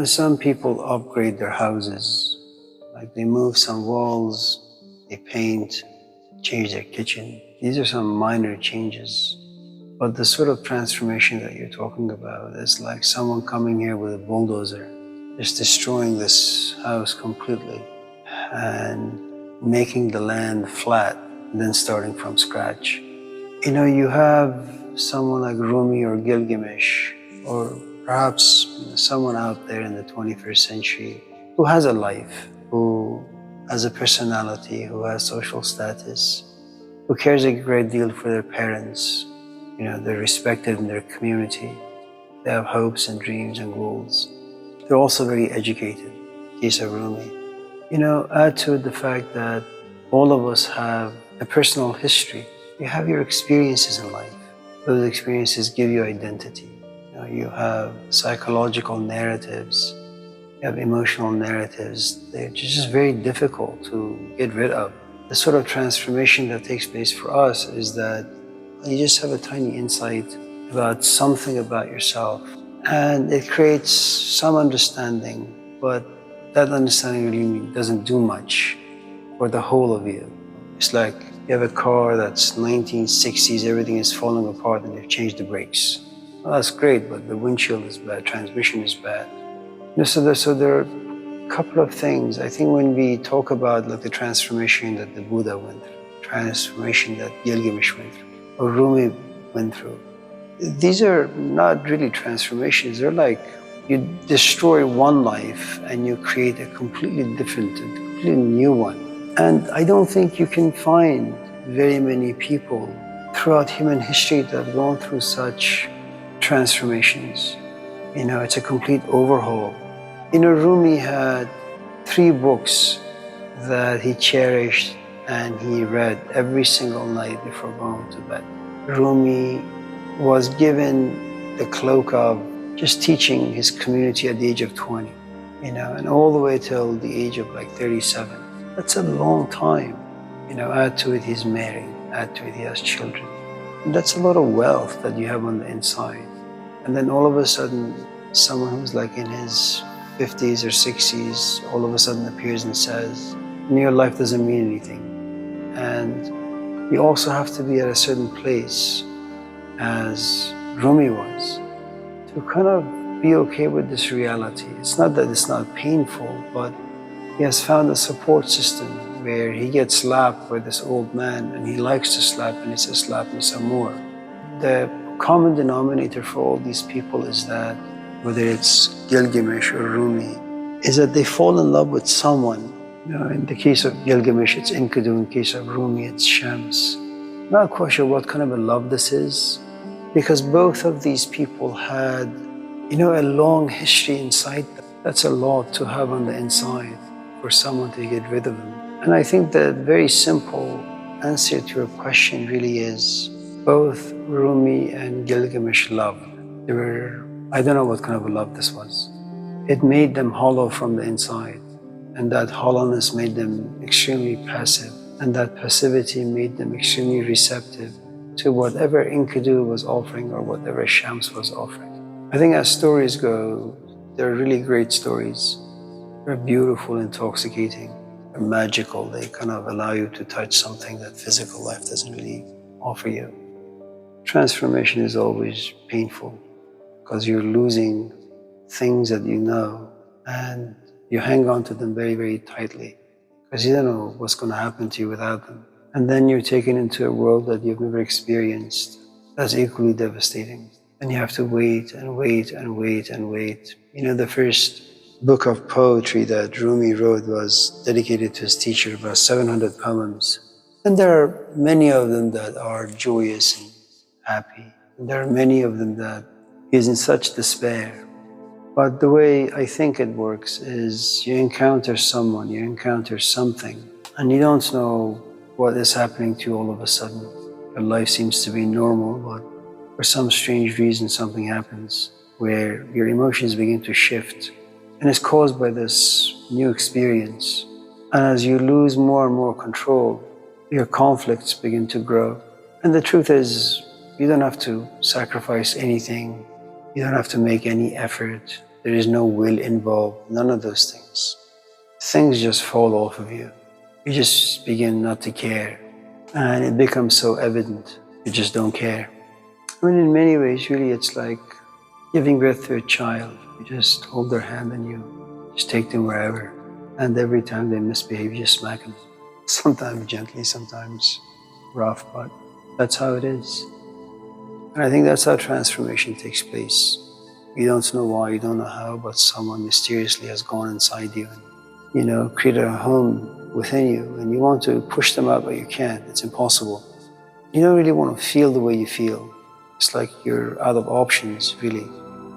Some people upgrade their houses, like they move some walls, they paint, change their kitchen. These are some minor changes. But the sort of transformation that you're talking about is like someone coming here with a bulldozer, just destroying this house completely and making the land flat, and then starting from scratch. You have someone like Rumi or Gilgamesh, or perhaps someone out there in the 21st century who has a life, who has a personality, who has social status, who cares a great deal for their parents. They're respected in their community. They have hopes and dreams and goals. They're also very educated, case of Rumi. Add to it the fact that all of us have a personal history. You have your experiences in life. Those experiences give you identity. You have psychological narratives. You have emotional narratives. They're just very difficult to get rid of. The sort of transformation that takes place for us is that you just have a tiny insight about something about yourself, and it creates some understanding, but that understanding really doesn't do much for the whole of you. It's like you have a car that's 1960s, everything is falling apart and they've changed the brakes. Well, that's great, but the windshield is bad, transmission is bad. So there are a couple of things. I think when we talk about like the transformation that the Buddha went through, transformation that Gilgamesh went through, or Rumi went through, these are not really transformations. They're like you destroy one life and you create a completely different, a completely new one. And I don't think you can find very many people throughout human history that have gone through such transformations. It's a complete overhaul. Rumi had 3 books that he cherished and he read every single night before going to bed. Rumi was given the cloak of just teaching his community at the age of 20, and all the way till the age of like 37. That's a long time. Add to it he's married, add to it he has children. And that's a lot of wealth that you have on the inside. And then all of a sudden, someone who's like in his 50s or 60s all of a sudden appears and says, your life doesn't mean anything. And you also have to be at a certain place, as Rumi was, to kind of be okay with this reality. It's not that it's not painful, but he has found a support system where he gets slapped by this old man and he likes to slap and he says, slap me some more. The common denominator for all these people is that, whether it's Gilgamesh or Rumi, is that they fall in love with someone. In the case of Gilgamesh, it's Enkidu. In the case of Rumi, it's Shams. Not quite sure what kind of a love this is, because both of these people had, a long history inside them. That's a lot to have on the inside for someone to get rid of them. And I think the very simple answer to your question really is both Rumi and Gilgamesh loved. I don't know what kind of a love this was. It made them hollow from the inside, and that hollowness made them extremely passive, and that passivity made them extremely receptive to whatever Enkidu was offering or whatever Shams was offering. I think as stories go, they're really great stories. They're beautiful, intoxicating, they're magical. They kind of allow you to touch something that physical life doesn't really offer you. Transformation is always painful because you're losing things that you know, and you hang on to them very, very tightly because you don't know what's going to happen to you without them. And then you're taken into a world that you've never experienced that's equally devastating. And you have to wait and wait and wait and wait. The first book of poetry that Rumi wrote was dedicated to his teacher, about 700 poems. And there are many of them that are joyous and happy. And there are many of them that he's in such despair. But the way I think it works is you encounter someone, you encounter something, and you don't know what is happening to you all of a sudden. Your life seems to be normal, but for some strange reason something happens where your emotions begin to shift. And it's caused by this new experience. And as you lose more and more control, your conflicts begin to grow. And the truth is, you don't have to sacrifice anything. You don't have to make any effort. There is no will involved, none of those things. Things just fall off of you. You just begin not to care. And it becomes so evident, you just don't care. I mean, in many ways, really, it's like giving birth to a child. You just hold their hand and you just take them wherever. And every time they misbehave, you just smack them. Sometimes gently, sometimes rough, but that's how it is. And I think that's how transformation takes place. You don't know why, you don't know how, but someone mysteriously has gone inside you and, created a home within you. And you want to push them out, but you can't. It's impossible. You don't really want to feel the way you feel. It's like you're out of options, really.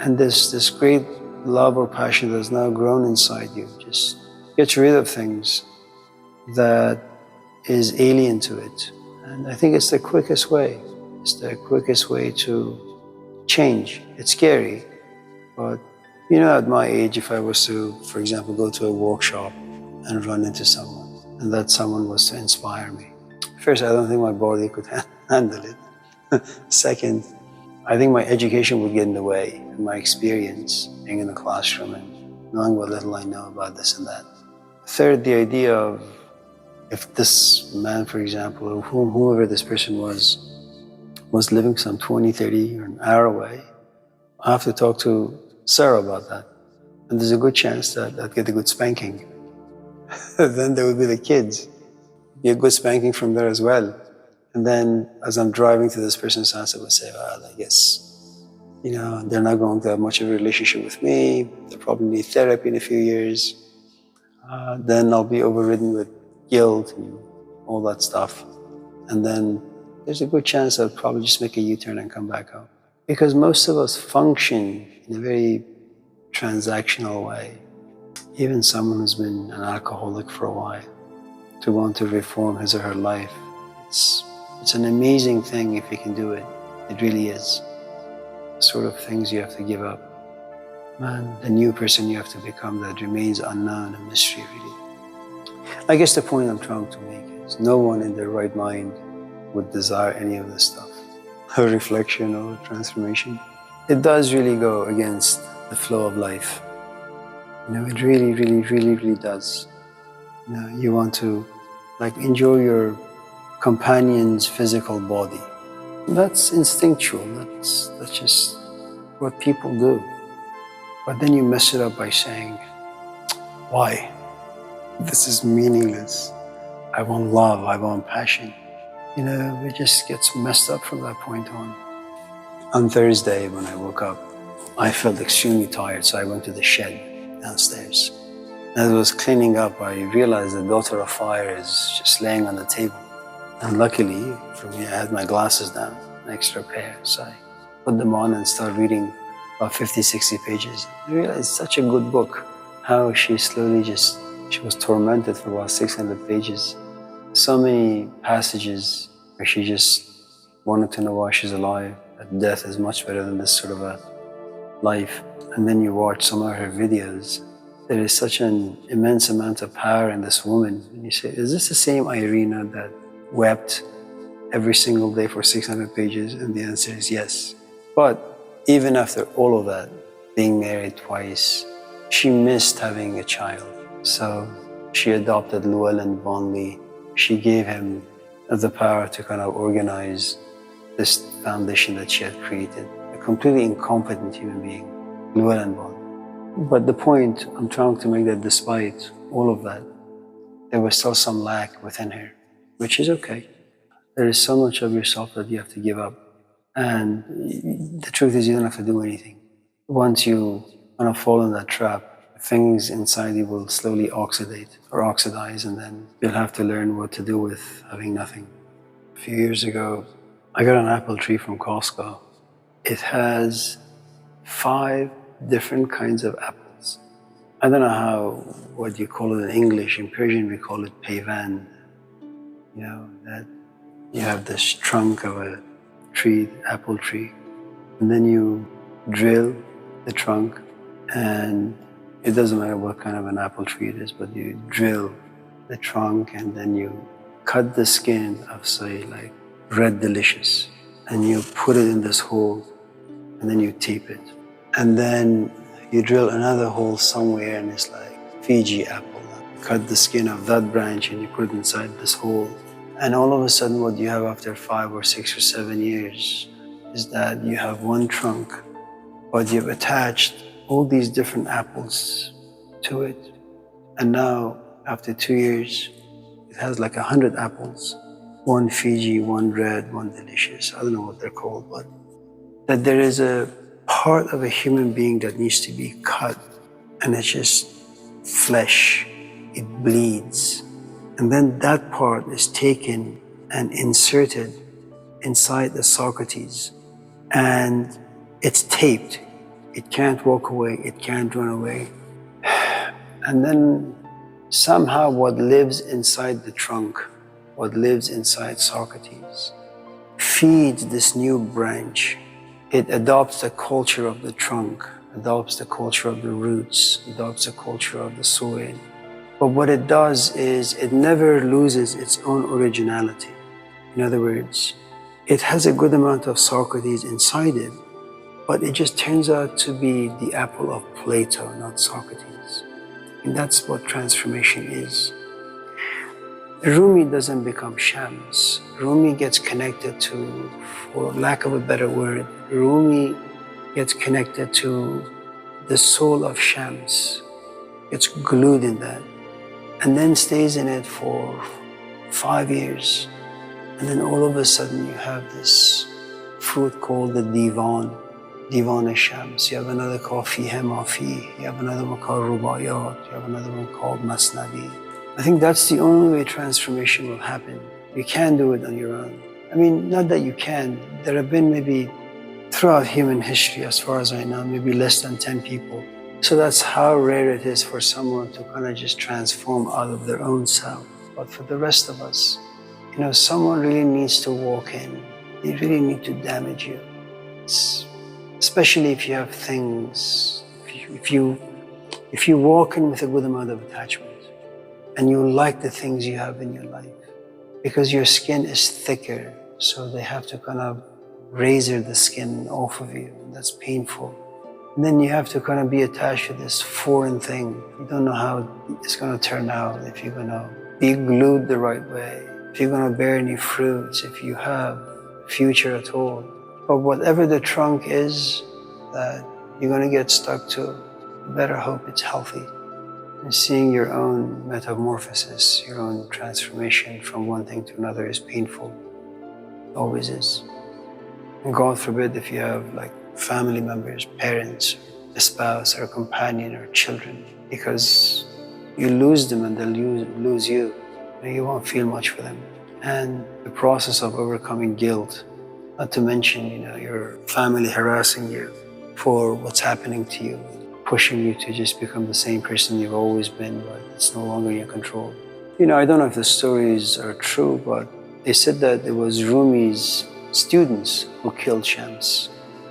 And this great love or passion that's now grown inside you just gets rid of things that is alien to it. And I think it's the quickest way. It's the quickest way to change. It's scary, but at my age, if I was to, for example, go to a workshop and run into someone, and that someone was to inspire me, first, I don't think my body could handle it. Second, I think my education would get in the way, and my experience being in the classroom and knowing what little I know about this and that. Third, the idea of if this man, for example, or whoever this person was living some 20, 30 or an hour away, I have to talk to Sarah about that. And there's a good chance that I'd get a good spanking. Then there would be the kids. Be a good spanking from there as well. And then as I'm driving to this person's house, I would say, well, I guess, they're not going to have much of a relationship with me. They'll probably need therapy in a few years. Then I'll be overridden with guilt and all that stuff. And then there's a good chance I'll probably just make a U-turn and come back home. Because most of us function in a very transactional way. Even someone who's been an alcoholic for a while, to want to reform his or her life, it's an amazing thing if you can do it. It really is. The sort of things you have to give up. Man, the new person you have to become that remains unknown, a mystery really. I guess the point I'm trying to make is no one in their right mind would desire any of this stuff. A reflection or transformation. It does really go against the flow of life. It really, really, really, really does. You want to enjoy your companion's physical body. That's instinctual. That's just what people do. But then you mess it up by saying, why? This is meaningless. I want love, I want passion. It just gets messed up from that point on. On Thursday, when I woke up, I felt extremely tired, so I went to the shed downstairs. As I was cleaning up, I realized the daughter of fire is just laying on the table. And luckily for me, I had my glasses down, an extra pair, so I put them on and started reading about 50, 60 pages. I realized it's such a good book, how she slowly she was tormented for about 600 pages. So many passages where she just wanted to know why she's alive, that death is much better than this sort of a life. And then you watch some of her videos. There is such an immense amount of power in this woman. And you say, is this the same Irina that wept every single day for 600 pages? And the answer is yes. But even after all of that, being married twice, she missed having a child. So she adopted Llewellyn Vaughan. She gave him the power to kind of organize this foundation that she had created. A completely incompetent human being, Llewellyn Vaughan. But the point I'm trying to make that despite all of that, there was still some lack within her, which is okay. There is so much of yourself that you have to give up. And the truth is you don't have to do anything. Once you kind of fall in that trap, things inside you will slowly oxidize, and then you'll have to learn what to do with having nothing. A few years ago, I got an apple tree from Costco. It has 5 different kinds of apples. I don't know what you call it in English. In Persian, we call it payvan. That you have this trunk of a tree, apple tree, and then you drill the trunk, and it doesn't matter what kind of an apple tree it is, but you drill the trunk and then you cut the skin of, say, like Red Delicious, and you put it in this hole, and then you tape it. And then You drill another hole somewhere and it's like Fiji apple. You cut the skin of that branch and you put it inside this hole. And all of a sudden what you have after 5 or 6 or 7 years is that you have one trunk, but you've attached all these different apples to it. And now, after 2 years, it has like 100 apples. One Fiji, one red, one delicious. I don't know what they're called, but that there is a part of a human being that needs to be cut, and it's just flesh. It bleeds. And then that part is taken and inserted inside the Socrates, and it's taped. It can't walk away, it can't run away. And then somehow what lives inside the trunk, what lives inside Socrates, feeds this new branch. It adopts the culture of the trunk, adopts the culture of the roots, adopts the culture of the soil. But what it does is it never loses its own originality. In other words, it has a good amount of Socrates inside it, but it just turns out to be the apple of Plato, not Socrates. And that's what transformation is. Rumi doesn't become Shams. Rumi gets connected to, for lack of a better word, Rumi gets connected to the soul of Shams. It's glued in that. And then stays in it for 5 years. And then all of a sudden you have this fruit called the Divan, Divan Shams. You have another called Fihe Mafi. You have another one called Rubayat. You have another one called Masnavi. I think that's the only way transformation will happen. You can't do it on your own. I mean, not that you can. There have been maybe throughout human history, as far as I know, maybe less than 10 people. So that's how rare it is for someone to kind of just transform out of their own self. But for the rest of us, someone really needs to walk in. They really need to damage you. Especially if you have things, if you walk in with a good amount of attachment and you like the things you have in your life, because your skin is thicker, so they have to kind of razor the skin off of you, and that's painful. And then you have to kind of be attached to this foreign thing. You don't know how it's going to turn out, if you're going to be glued the right way, if you're going to bear any fruits, if you have a future at all. But whatever the trunk is that you're going to get stuck to, you better hope it's healthy. And seeing your own metamorphosis, your own transformation from one thing to another is painful. It always is. And God forbid if you have like family members, parents, a spouse or a companion or children, because you lose them and they'll lose you. You won't feel much for them. And the process of overcoming guilt, not to mention, your family harassing you for what's happening to you, pushing you to just become the same person you've always been, but it's no longer in your control. I don't know if the stories are true, but they said that it was Rumi's students who killed Shams.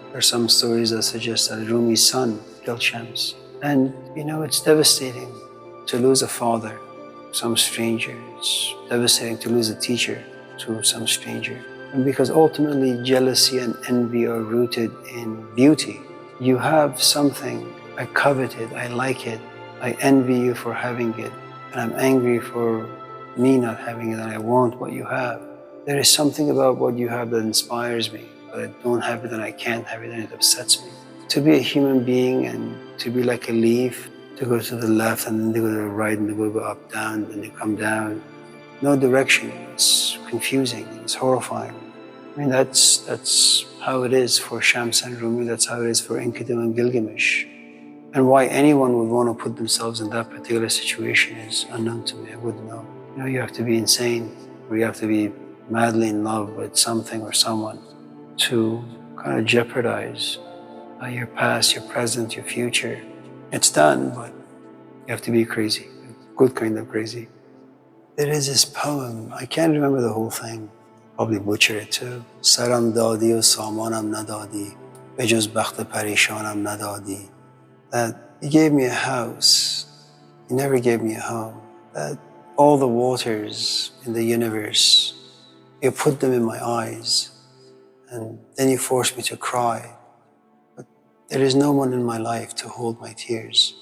There are some stories that suggest that Rumi's son killed Shams. And, it's devastating to lose a father, some stranger. It's devastating to lose a teacher to some stranger. And because ultimately jealousy and envy are rooted in beauty. You have something, I covet it, I like it, I envy you for having it, and I'm angry for me not having it, and I want what you have. There is something about what you have that inspires me, but I don't have it and I can't have it, and it upsets me. To be a human being and to be like a leaf, to go to the left and then to go to the right and to go up, down, and you come down. No direction. It's confusing. It's horrifying. I mean, that's how it is for Shams and Rumi. That's how it is for Enkidu and Gilgamesh. And why anyone would want to put themselves in that particular situation is unknown to me. I wouldn't know. You have to be insane, or you have to be madly in love with something or someone to kind of jeopardize your past, your present, your future. It's done, but you have to be crazy, good kind of crazy. There is this poem, I can't remember the whole thing, probably butcher it too. Saram dadi o samanam nadadi, bejuz bakht parishanam nadadi. That he gave me a house, he never gave me a home. That all the waters in the universe, you put them in my eyes, and then you forced me to cry. But There is no one in my life to hold my tears.